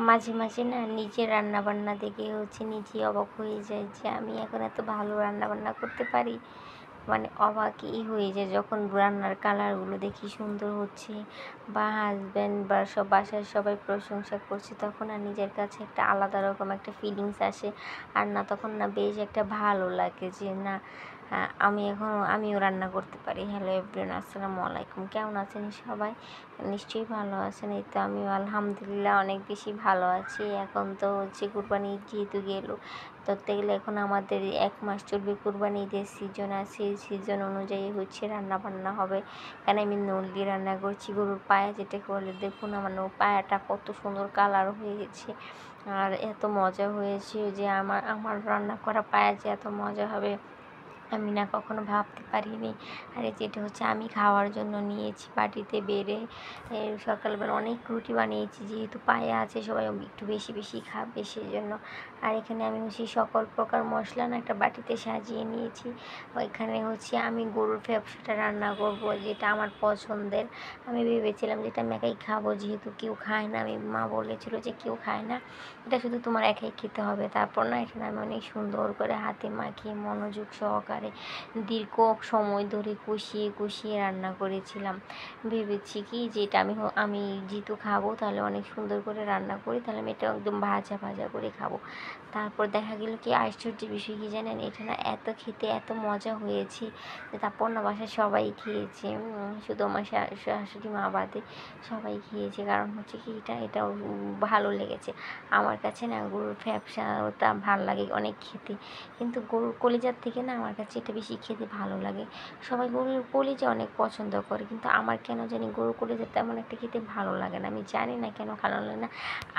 মাঝে মাঝে না নিজের রান্নাবান্না দেখে নিজেই অবাক হয়ে যাই যে আমি এখন এত ভালো রান্নাবান্না করতে পারি। মানে অবাকই হয়ে যায় যখন রান্নার কালারগুলো দেখি সুন্দর হচ্ছে, বা হাজব্যান্ড বা বাসার সবাই প্রশংসা করছে, তখন আর নিজের কাছে একটা আলাদা রকম একটা ফিলিংস আসে। আর না তখন না বেশ একটা ভালো লাগে যে না, আমিও রান্না করতে পারি। হ্যালো এভরিওয়ান, আসসালামু আলাইকুম। কেমন আছেন সবাই? নিশ্চয়ই ভালো আছেন। এই তো আমিও আলহামদুলিল্লাহ অনেক বেশি ভালো আছি। এখন তো কুরবানি ঈদ যেহেতু গেল, ধরতে গেলে এখন আমাদের 1 মাস চলবে কুরবানি ঈদের সিজন আছে। এই সিজন অনুযায়ী রান্না বান্না হবে। এখানে আমি নলি রান্না করছি, গরুর পায়া যেটাকে বলে। দেখুন আমার পায়াটা কত সুন্দর কালার হয়েছে, আর এত মজা হয়েছে যে আমার আমার রান্না করা পায়া যে এত মজা হবে আমি না কখনো ভাবতে পারিনি। আর যেটা আমি খাওয়ার জন্য নিয়েছি বাটিতে বেড়ে। সকালবেলা অনেক রুটি বানিয়েছি, যেহেতু পায়ে আছে সবাই একটু বেশি বেশি খাবে সেজন্য। আর এখানে আমি সকল প্রকার মশলা না একটা বাটিতে সাজিয়ে নিয়েছি। ওইখানে আমি গরুর ফ্যাপসাটা রান্না করব, যেটা আমার পছন্দের। আমি ভেবেছিলাম যেটা আমি একাই খাবো, যেহেতু কেউ খায় না। মা বলেছিল যে কেউ খায় না, এটা শুধু তোমার একাই খেতে হবে। তারপর না এখানে আমি অনেক সুন্দর করে হাতে মাখিয়ে মনোযোগ সহকারে দীর্ঘ সময় ধরে কষিয়ে কষিয়ে রান্না করেছিলাম। ভেবেছি কি যে এটা আমি যেহেতু খাবো, তাহলে অনেক সুন্দর করে রান্না করি, তাহলে আমি এটা একদম ভাজা ভাজা করে খাবো। তারপর দেখা গেল কি আশ্চর্যের বিষয় কি জানেন, এটা না এত খেতে এত মজা হয়েছে যে তারপর না বাসায় সবাই খেয়েছে। শুধু আমার শাশুড়ি মা বাদে সবাই খেয়েছে। কারণ কি এটা ভালো লেগেছে। আমার কাছে না গরুর ফ্যাপসা ওটা ভালো লাগে অনেক খেতে, কিন্তু গরুর কলিজার থেকে না আমার কাছে এটা বেশি খেতে ভালো লাগে। সবাই গরুর কলিজা অনেক পছন্দ করে, কিন্তু আমার কেন জানি গরুর কলিজা তেমন একটা খেতে ভালো লাগে না। আমি জানি না কেন ভালো লাগে না।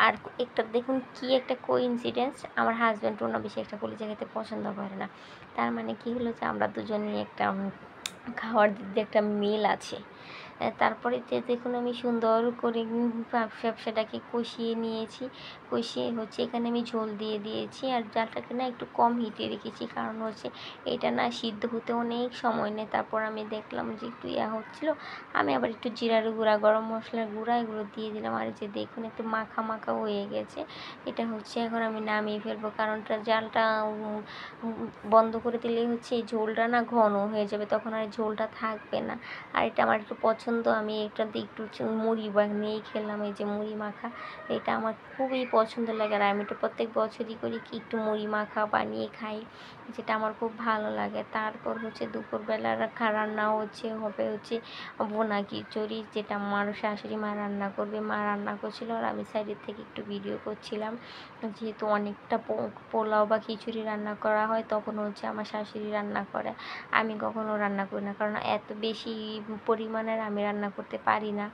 আর একটা দেখুন কি একটা কোইন্সিডেন্স, আমার হাজব্যান্ডও না বেশি একটা কলিজা খেতে পছন্দ করে না। তার মানে কি হলো যে আমরা দুজনেই একটা খাওয়ার দিক দিয়ে একটা মিল আছে। তারপরে দেখুন আমি সুন্দর করে ব্যবসাটাকে কষিয়ে নিয়েছি। কষিয়ে এখানে আমি ঝোল দিয়ে দিয়েছি, আর ডালটাকে না একটু কম হিটে রেখেছি, কারণ এটা না সিদ্ধ হতে অনেক সময় নেয়। তারপর আমি দেখলাম যে একটু হচ্ছিলো, আমি আবার একটু জিরার গুঁড়া, গরম মশলার গুঁড়া এগুলো দিয়ে দিলাম। আর যে দেখুন একটু মাখা মাখা হয়ে গেছে। এটা এখন আমি নামিয়ে ফেলবো, কারণ জালটা বন্ধ করে দিলে এই ঝোলটা না ঘন হয়ে যাবে, তখন আর ঝোলটা থাকবে না। আর এটা আমার একটু পছন্দ, আমি এটাতে একটু মুড়ি বানিয়েই খেলাম। এই যে মুড়ি মাখা, এটা আমার খুবই পছন্দ লাগে। আর আমি তো প্রত্যেক বছরই করি কি একটু মুড়ি মাখা বানিয়ে খাই, যেটা আমার খুব ভালো লাগে। তারপর দুপুরবেলা রান্না হবে ভুনা খিচুড়ি, যেটা আমার শাশুড়ি মা রান্না করবে। মা রান্না করছিল আর আমি সাইডের থেকে একটু ভিডিও করছিলাম। যেহেতু অনেকটা পোলাও বা খিচুড়ি রান্না করা হয়, তখন আমার শাশুড়ি রান্না করে, আমি কখনো রান্না করি না, কারণ এত বেশি পরিমাণের আমি রান্না করতে পারি না।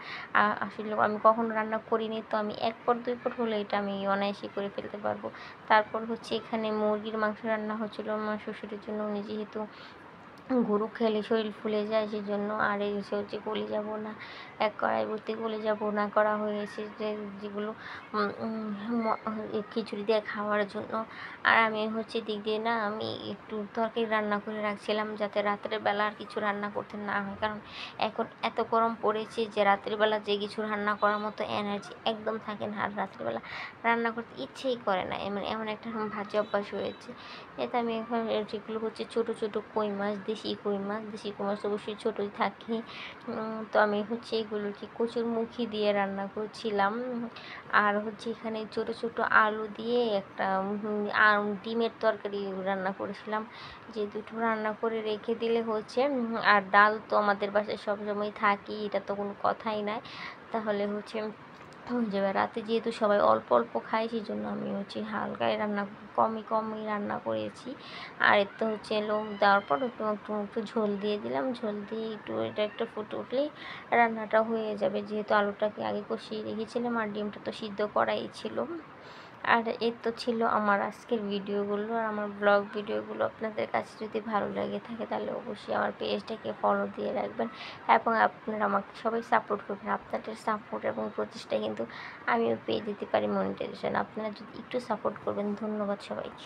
আসলে আমি কখনো রান্না করিনি, তো আমি 1 পট 2 পট হলে এটা আমি অনায়াসে করে ফেলতে পারবো। তারপর এখানে মুরগির মাংস রান্না হচ্ছিলো আমার শ্বশুরের জন্য। উনি যেহেতু গরু খেলে শরীর ফুলে যায়, সেজন্য। আর এই কলিজা ভুনা, 1 কড়াই ভর্তি কলিজা ভুনা করা হয়েছে, যেগুলো খিচুড়ি দিয়ে খাওয়ার জন্য। আর আমি দিক দিয়ে না আমি একটু তরকারি রান্না করে রাখছিলাম, যাতে রাতের বেলা আর কিছু রান্না করতে না হয়। কারণ এখন এত গরম পড়েছে যে রাতের বেলা যে কিছু রান্না করার মতো এনার্জি একদম থাকে না, আর রাতের বেলা রান্না করতে ইচ্ছেই করে না। এমন একটা ভাজা অভ্যাস হয়েছে। এতে আমি এখন যেগুলো ছোটো ছোটো কই মাছ, দেশি কই মাছ অবশ্যই ছোটোই থাকে। তো আমি এগুলোকে কচুরমুখী দিয়ে রান্না করছিলাম। আর এখানে ছোটো ছোটো আলু দিয়ে একটা ডিমের তরকারি রান্না করেছিলাম। যে দুটো রান্না করে রেখে দিলে আর ডাল তো আমাদের বাসায় সবসময় থাকেই, এটা তো কোনো কথাই নাই। তাহলে হয়ে যাবে। রাতে যেহেতু সবাই অল্প অল্প খায়, সেই জন্য আমি হালকাই রান্না, কমই রান্না করেছি। আর এর তো লোক দেওয়ার পর একটু ঝোল দিয়ে দিলাম। ঝোল দিয়ে এটা একটা ফুটে উঠলেই রান্নাটা হয়ে যাবে, যেহেতু আলুটাকে আগে কষিয়ে রেখেছিলাম আর ডিমটা তো সিদ্ধ করাই ছিল। আর এই তো ছিল আমার আজকের ভিডিওগুলো। আর আমার ব্লগ ভিডিওগুলো আপনাদের কাছে যদি ভালো লেগে থাকে, তাহলে অবশ্যই আমার পেজটাকে ফলো দিয়ে রাখবেন, এবং আপনারা আমাকে সবাই সাপোর্ট করবেন। আপনাদের সাপোর্ট এবং প্রচেষ্টায় কিন্তু আমিও পেয়ে যেতে পারি মনিটাইজেশন। আপনারা যদি একটু সাপোর্ট করবেন। ধন্যবাদ সবাইকে।